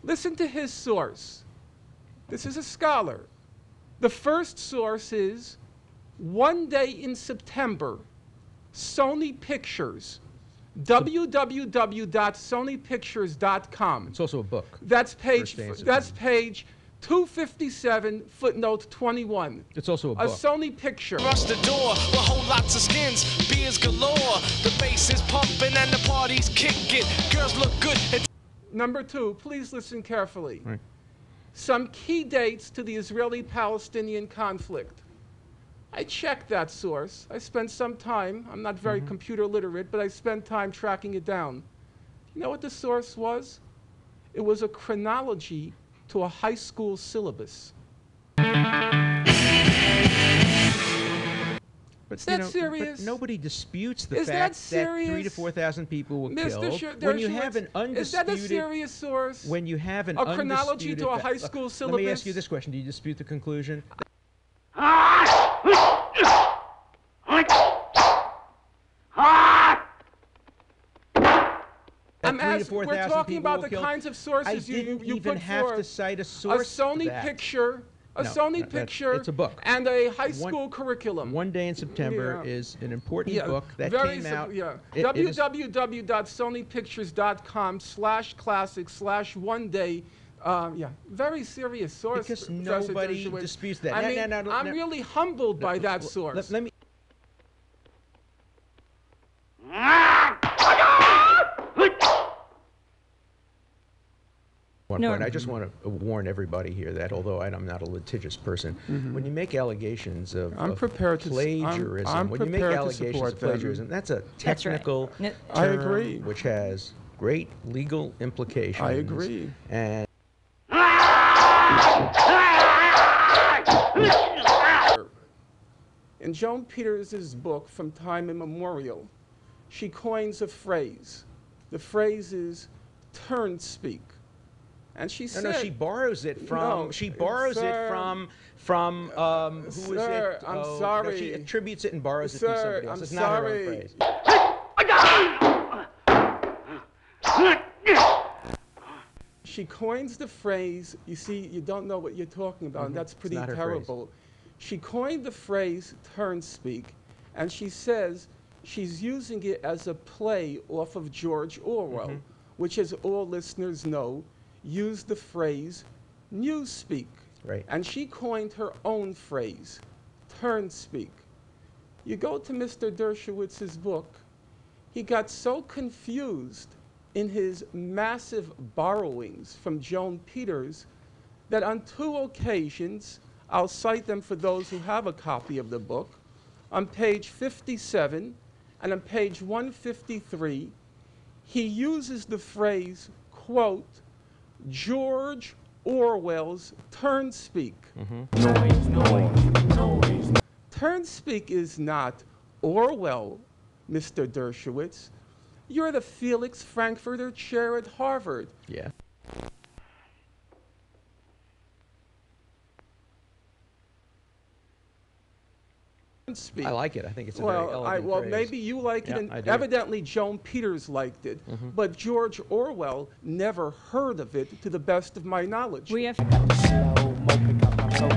Listen to his source. This is a scholar. The first source is One Day in September, Sony Pictures, www.sonypictures.com. It's also a book. That's page 257, footnote 21. It's also a A book. Sony picture. Rush the door with whole lots of skins, beers galore. The bass is pumping and the party's kicking. Girls look good. Number 2, please listen carefully. Right. Some key dates to the Israeli-Palestinian conflict. I checked that source. I spent some time. I'm not very computer literate, but I spent time tracking it down. You know what the source was? It was a chronology to a high school syllabus. But, Is that serious? But nobody disputes the Is that fact that serious? 3,000 to 4,000 people were Mr. killed. When you have an undisputed, is that a serious source? when you have an a chronology undisputed to a fa- high school syllabus? Let me ask you this question: do you dispute the conclusion? We're talking about the kinds of sources you even put have forth. to cite a A source. Sony for that. picture, No, picture, it's a book. and a high school curriculum. One Day in September Yeah. is an important Yeah, book that very came out. Yeah. It is- www.sonypictures.com/classic/one-day. Yeah, very serious source. Because Professor nobody Dershowitz. disputes that. I No, mean, no, no, I'm no. really humbled by that source. Let me. One point, I just want to warn everybody here that although I'm not a litigious person, when you make allegations of prepared to plagiarism, I'm when you make prepared to allegations support of them. plagiarism, that's a That's right. technical No- I term agree. which has great legal implications. I agree. And In Joan Peters' book, From Time Immemorial, she coins a phrase. The phrase is turn speak. And she said... no, she borrows it from. No, she borrows sir, it from. Who is sir, it? I'm Oh, no, sorry. she attributes it and borrows it Sir, from somebody else. I'm It's not her own sorry. phrase. She coins the phrase, you see, you don't know what you're talking about, and that's pretty not her phrase. terrible. She coined the phrase turn speak, and she says she's using it as a play off of George Orwell, which, as all listeners know, used the phrase newspeak. Right. And she coined her own phrase, turn speak. You go to Mr. Dershowitz's book, he got so confused in his massive borrowings from Joan Peters that on 2 occasions, I'll cite them for those who have a copy of the book, on page 57 and on page 153, he uses the phrase, quote, George Orwell's turn speak. Turn speak is not Orwell, Mr. Dershowitz. You're the Felix Frankfurter Chair at Harvard. Yeah. Speak. I like it. I think it's a very elegant well, phrase. maybe you like Yeah, it, and I do. evidently Joan Peters liked it, but George Orwell never heard of it, to the best of my knowledge. We have. Slow mo pickup, I'm so